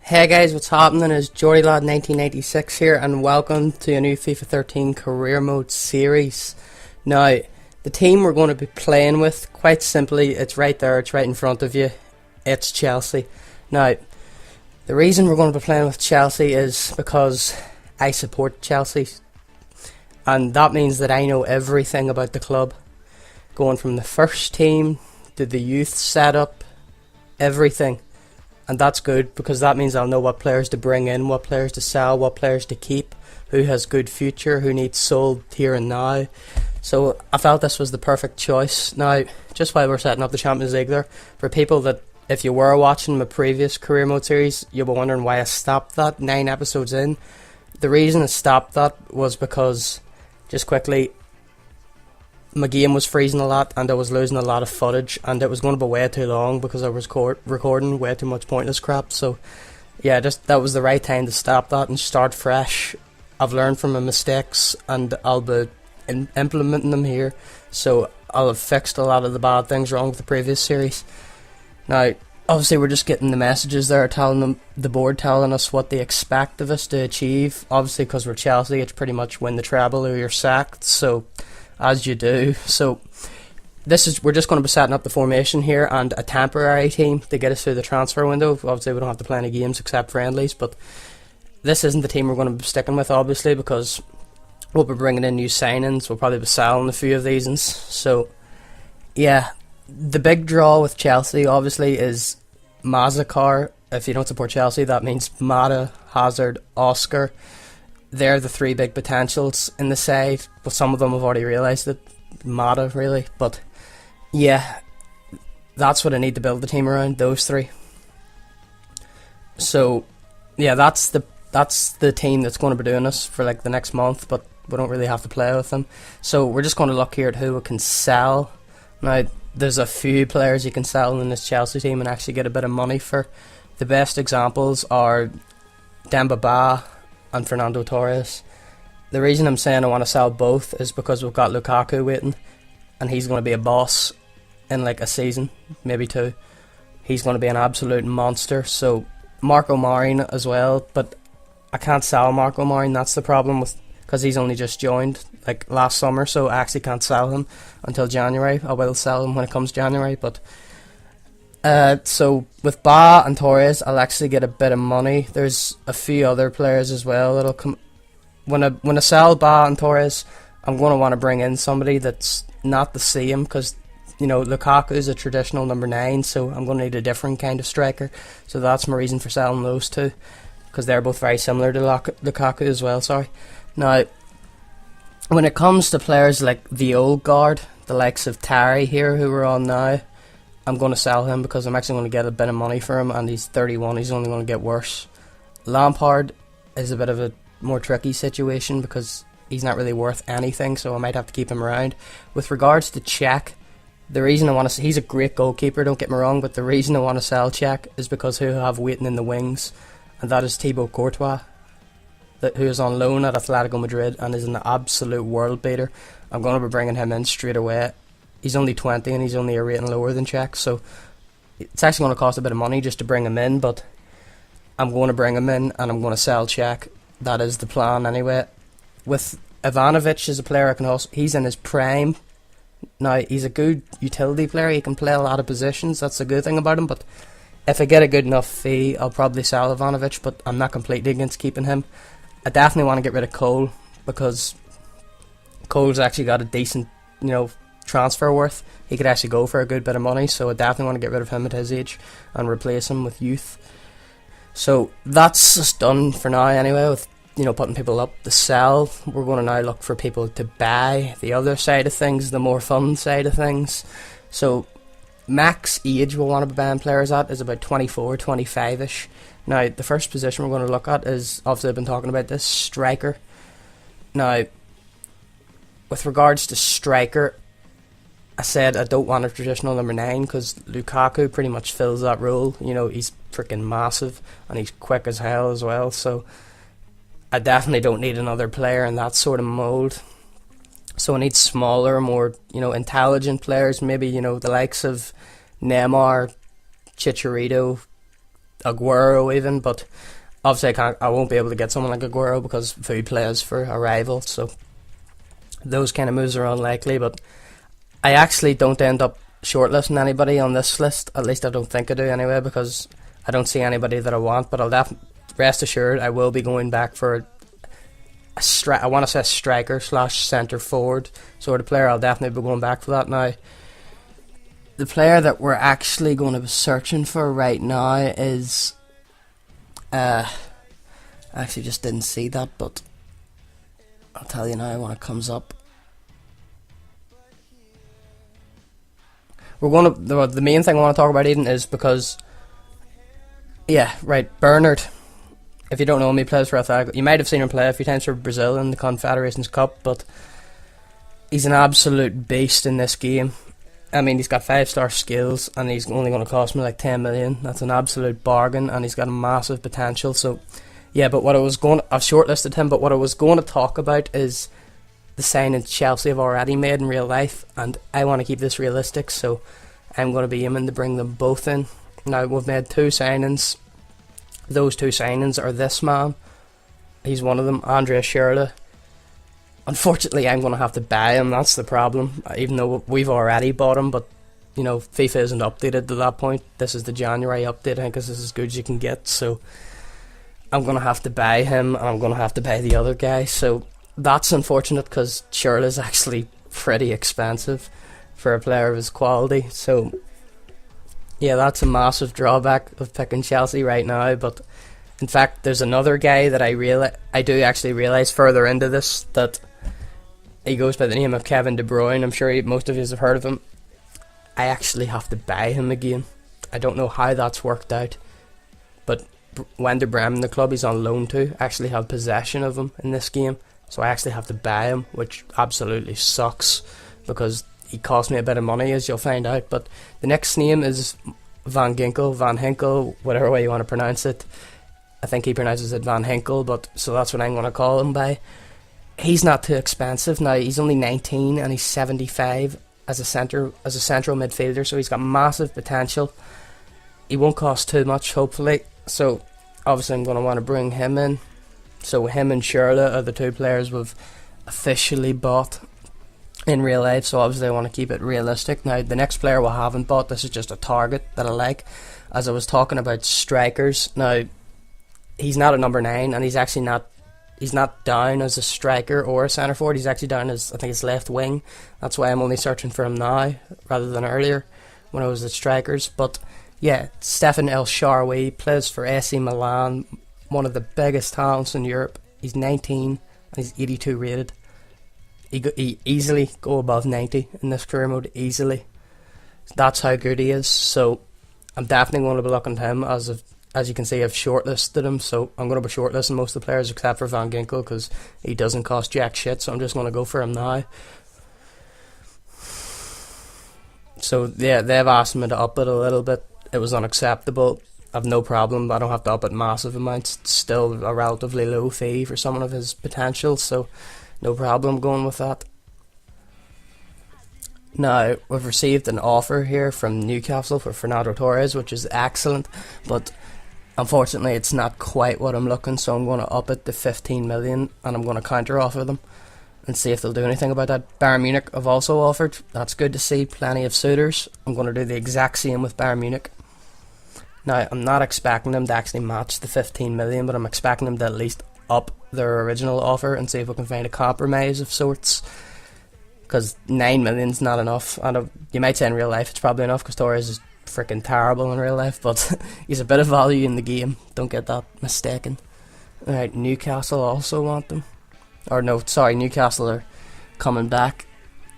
Hey guys, what's happening? It's Jordy Lad 1996 here, and welcome to a new FIFA 13 Career Mode series. Now, the team we're going to be playing with, quite simply, it's right there, it's right in front of you. It's Chelsea. Now, the reason we're going to be playing with Chelsea is because I support Chelsea, and that means that I know everything about the club, going from the first team to the youth setup, everything. And that's good because that means I'll know what players to bring in, what players to sell, what players to keep, who has good future, who needs sold here and now. So I felt this was the perfect choice. Now, just while we're setting up the Champions League there, for people that, if you were watching my previous career mode series, you'll be wondering why I stopped that 9 episodes in. The reason I stopped that was because, just quickly, my game was freezing a lot and I was losing a lot of footage, and it was going to be way too long because I was recording way too much pointless crap. So yeah, just that was the right time to stop that and start fresh. I've learned from my mistakes and I'll be implementing them here, so I'll have fixed a lot of the bad things wrong with the previous series. Now obviously we're just getting the messages there telling them, the board telling us what they expect of us to achieve. Obviously because we're Chelsea, it's pretty much win the treble or you're sacked, so as you do. So we're just going to be setting up the formation here and a temporary team to get us through the transfer window. Obviously we don't have to play any games except friendlies, but this isn't the team we're going to be sticking with, obviously, because we'll be bringing in new signings. We'll probably be selling a few of these. So yeah, the big draw with Chelsea obviously is Mazakar. If you don't support Chelsea, that means Mata, Hazard, Oscar. They're the 3 big potentials in the side, but some of them have already realised it. Mata, really. But yeah, that's what I need to build the team around, those 3. So yeah, that's the team that's going to be doing this for like the next month, but we don't really have to play with them. So we're just going to look here at who we can sell. Now there's a few players you can sell in this Chelsea team and actually get a bit of money for. The best examples are Demba Ba and Fernando Torres. The reason I'm saying I want to sell both is because we've got Lukaku waiting, and he's going to be a boss in like a season, maybe 2. He's going to be an absolute monster. So Marco Marin as well, but I can't sell Marco Marin. That's the problem, with because he's only just joined like last summer, so I actually can't sell him until January. I will sell him when it comes January, but so with Ba and Torres, I'll actually get a bit of money. There's a few other players as well that'll come. When I sell Ba and Torres, I'm going to want to bring in somebody that's not the same, because you know Lukaku is a traditional number 9, so I'm going to need a different kind of striker. So that's my reason for selling those 2, because they're both very similar to Lukaku as well. Sorry. Now, when it comes to players like the old guard, the likes of Terry here, who we're on now, I'm going to sell him because I'm actually going to get a bit of money for him, and he's 31, he's only going to get worse. Lampard is a bit of a more tricky situation because he's not really worth anything, so I might have to keep him around. With regards to Czech, the reason I want to, he's a great goalkeeper, don't get me wrong, but the reason I want to sell Czech is because who I have waiting in the wings, and that is Thibaut Courtois, who is on loan at Atletico Madrid and is an absolute world beater. I'm going to be bringing him in straight away. He's only 20 and he's only a rating lower than Czech, so it's actually going to cost a bit of money just to bring him in, but I'm going to bring him in and I'm going to sell Czech. That is the plan anyway. With Ivanovic as a player, I can also, he's in his prime. Now he's a good utility player, he can play a lot of positions, that's the good thing about him, but if I get a good enough fee, I'll probably sell Ivanovic, but I'm not completely against keeping him. I definitely want to get rid of Cole, because Cole's actually got a decent, transfer worth. He could actually go for a good bit of money, so I definitely want to get rid of him at his age and replace him with youth. So that's just done for now anyway, with putting people up to sell. We're going to now look for people to buy, the other side of things, the more fun side of things. So max age we'll want to be buying players at is about 24, 25ish. Now the first position we're going to look at is, obviously I've been talking about this, striker. Now with regards to striker, I said I don't want a traditional number 9 because Lukaku pretty much fills that role. He's freaking massive and he's quick as hell as well, so I definitely don't need another player in that sort of mould. So I need smaller, more intelligent players, maybe the likes of Neymar, Chicharito, Aguero even, but obviously I won't be able to get someone like Aguero because of who he plays for a rival, so those kind of moves are unlikely. But I actually don't end up shortlisting anybody on this list, at least I don't think I do anyway, because I don't see anybody that I want. But rest assured I will be going back for I want to say striker / centre forward sort of player. I'll definitely be going back for that. Now, the player that we're actually going to be searching for right now is I actually just didn't see that, but I'll tell you now when it comes up. We're going to the main thing I want to talk about, Eden, is because Bernard. If you don't know him, he plays for Athletic. You might have seen him play a few times for Brazil in the Confederations Cup, but he's an absolute beast in this game. I mean, he's got 5-star skills, and he's only going to cost me like 10 million. That's an absolute bargain, and he's got a massive potential. So, yeah, but I've shortlisted him, but what I was going to talk about is the signings Chelsea have already made in real life, and I want to keep this realistic, so I'm going to be aiming to bring them both in. Now, we've made 2 signings. Those 2 signings are this man. He's one of them, Andrea Schürrle. Unfortunately, I'm going to have to buy him. That's the problem. Even though we've already bought him, but you know, FIFA isn't updated to that point. This is the January update. I think this is as good as you can get. So I'm going to have to buy him, and I'm going to have to buy the other guy. So that's unfortunate because Schürrle is actually pretty expensive for a player of his quality. So yeah, that's a massive drawback of picking Chelsea right now. But in fact, there's another guy that I do actually realise further into this that he goes by the name of Kevin De Bruyne. I'm sure most of you have heard of him. I actually have to buy him again. I don't know how that's worked out, but Werder Bremen, the club he's on loan to, actually have possession of him in this game. So I actually have to buy him, which absolutely sucks because he cost me a bit of money, as you'll find out. But the next name is Van Hinkel, whatever way you want to pronounce it. I think he pronounces it Van Hinkel, but so that's what I'm going to call him by. He's not too expensive. Now, he's only 19 and he's 75 as a central midfielder, so he's got massive potential. He won't cost too much, hopefully. So obviously I'm going to want to bring him in. So him and Schürrle are the 2 players we've officially bought in real life, so obviously I want to keep it realistic. Now, the next player we haven't bought, this is just a target that I like. As I was talking about strikers, now he's not a number 9, and he's not down as a striker or a centre forward. He's actually down as, I think it's left wing. That's why I'm only searching for him now rather than earlier when I was at strikers. But yeah, Stefan El Shaarawy plays for AC Milan, one of the biggest talents in Europe. He's 19 and he's 82 rated. He easily go above 90 in this career mode, easily. That's how good he is. So I'm definitely going to be looking to him. As you can see, I've shortlisted him, so I'm going to be shortlisting most of the players except for Van Ginkel because he doesn't cost jack shit, so I'm just going to go for him now. So yeah, they've asked me to up it a little bit. It was unacceptable. I've no problem. I don't have to up it massive amounts. It's still a relatively low fee for someone of his potential, so no problem going with that. Now, we've received an offer here from Newcastle for Fernando Torres, which is excellent, but unfortunately it's not quite what I'm looking, so I'm going to up it to 15 million and I'm going to counter offer them and see if they'll do anything about that. Bayern Munich have also offered. That's good to see. Plenty of suitors. I'm going to do the exact same with Bayern Munich. Now, I'm not expecting them to actually match the 15 million, but I'm expecting them to at least up their original offer and see if we can find a compromise of sorts, because 9 million is not enough. And you might say in real life it's probably enough because Torres is freaking terrible in real life, but he's a bit of value in the game, don't get that mistaken. Alright, Newcastle also want them. Or no, sorry, Newcastle are coming back,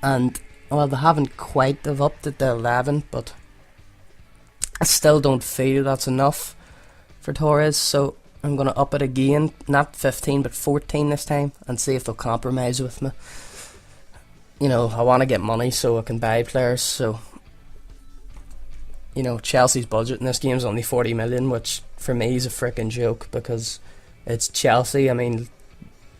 and well, they haven't quite have upped it to 11, but I still don't feel that's enough for Torres, so I'm going to up it again, not 15 but 14 this time, and see if they'll compromise with me. You know, I want to get money so I can buy players, so you know, Chelsea's budget in this game is only 40 million, which for me is a freaking joke because it's Chelsea. I mean,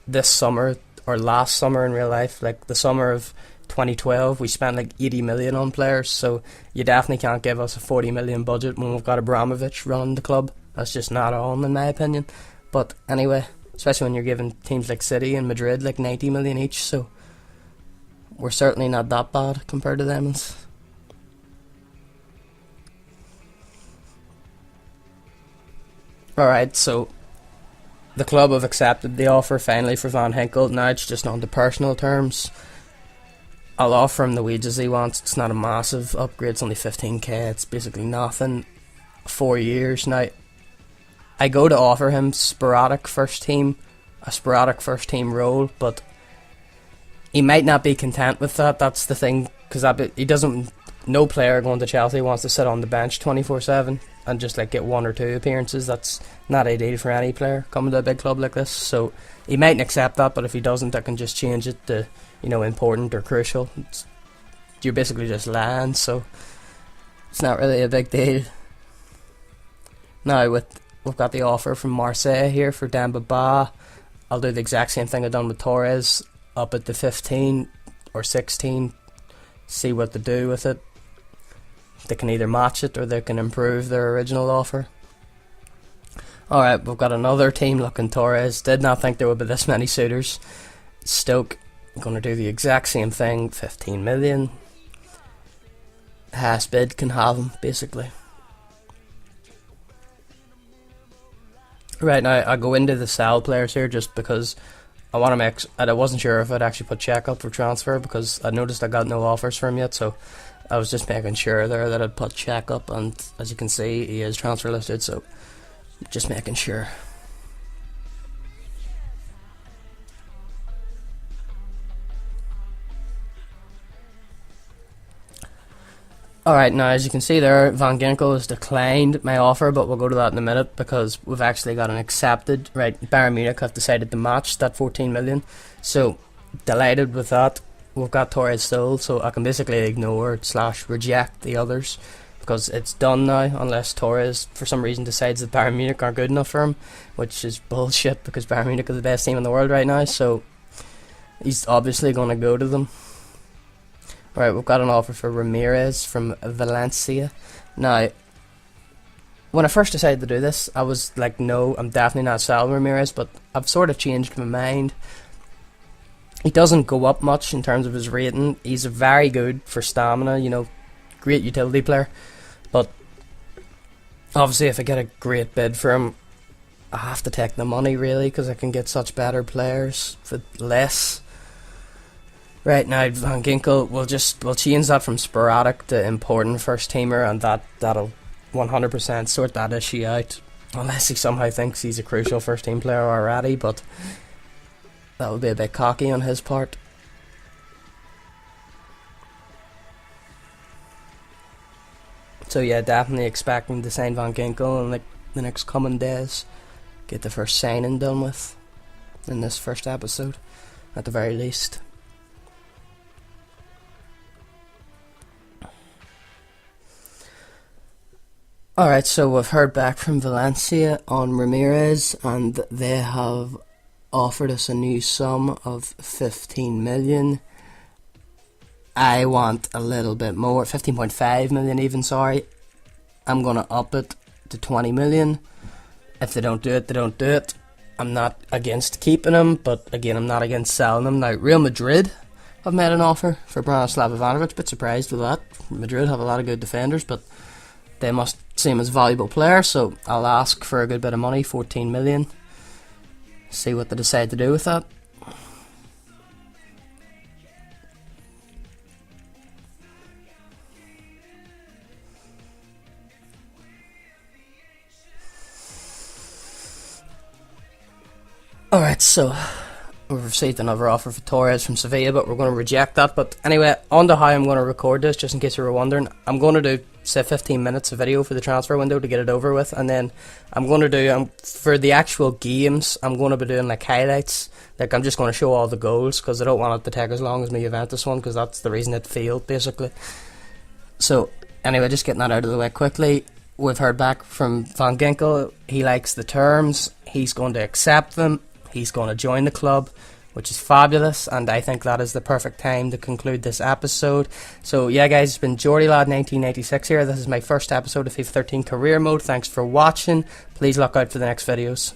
this summer or last summer in real life, like the summer of 2012, we spent like 80 million on players, so you definitely can't give us a 40 million budget when we've got Abramovich running the club. That's just not on, in my opinion. But anyway, especially when you're giving teams like City and Madrid like 90 million each, so we're certainly not that bad compared to them. Alright, so the club have accepted the offer finally for Van Ginkel. Now it's just on to personal terms. I'll offer him the wages he wants. It's not a massive upgrade, it's only 15k, it's basically nothing. 4 years. Now, I go to offer him a sporadic first team role, but he might not be content with that. That's the thing, because he doesn't. No player going to Chelsea wants to sit on the bench 24/7 and just like get 1 or 2 appearances. That's not ideal for any player coming to a big club like this. So he mightn't accept that, but if he doesn't, I can just change it to, important or crucial. You're basically just lying, so it's not really a big deal. Now we've got the offer from Marseille here for Demba Ba. I'll do the exact same thing I've done with Torres, up at the 15 or 16, see what they do with it. They can either match it or they can improve their original offer. Alright, we've got another team looking Torres. Did not think there would be this many suitors. Stoke, going to do the exact same thing, 15 million. Highest bid can have him, basically. Right, now I go into the sell players here just because I want to make. I wasn't sure if I'd actually put check up for transfer because I noticed I got no offers for him yet, so I was just making sure there that I'd put check up, and as you can see, he is transfer listed, so just making sure. Alright, now as you can see there, Van Ginkel has declined my offer, but we'll go to that in a minute because we've actually got an accepted. Right, Bayern Munich have decided to match that 14 million, so delighted with that. We've got Torres still, so I can basically ignore / reject the others because it's done now, unless Torres for some reason decides that Bayern Munich aren't good enough for him, which is bullshit because Bayern Munich is the best team in the world right now, so he's obviously going to go to them. Right, we've got an offer for Ramirez from Valencia. Now, when I first decided to do this, I was like, no, I'm definitely not selling Ramirez, but I've sort of changed my mind. He doesn't go up much in terms of his rating. He's very good for stamina, great utility player. But obviously if I get a great bid for him, I have to take the money really, because I can get such better players for less. Right, now Van Ginkel, we'll change that from sporadic to important first teamer, and that'll 100% sort that issue out, unless he somehow thinks he's a crucial first team player already, but that would be a bit cocky on his part. So yeah, definitely expecting to sign Van Ginkel in the next coming days. Get the first signing done with in this first episode, at the very least. Alright, so we've heard back from Valencia on Ramirez, and they have offered us a new sum of 15 million. I want a little bit more, 15.5 million even, sorry. I'm going to up it to 20 million. If they don't do it, they don't do it. I'm not against keeping him, but again, I'm not against selling him. Now, Real Madrid have made an offer for Branislav Ivanovic. Bit surprised with that. Madrid have a lot of good defenders, but they must see him as a valuable player, so I'll ask for a good bit of money, 14 million. See what they decide to do with that. Alright, so we've received another offer for Torres from Sevilla, but we're going to reject that. But anyway, on to how I'm going to record this, just in case you were wondering. I'm going to do, say, 15 minutes of video for the transfer window to get it over with, and then I'm going to do, for the actual games, I'm going to be doing like highlights. Like, I'm just going to show all the goals, because I don't want it to take as long as my Juventus one, because that's the reason it failed, basically. So, anyway, just getting that out of the way quickly. We've heard back from Van Ginkel. He likes the terms. He's going to accept them. He's going to join the club. which is fabulous, and I think that is the perfect time to conclude this episode. So yeah guys, it's been Geordie Lad 1986 here. This is my first episode of FIFA 13 Career Mode. Thanks for watching. Please look out for the next videos.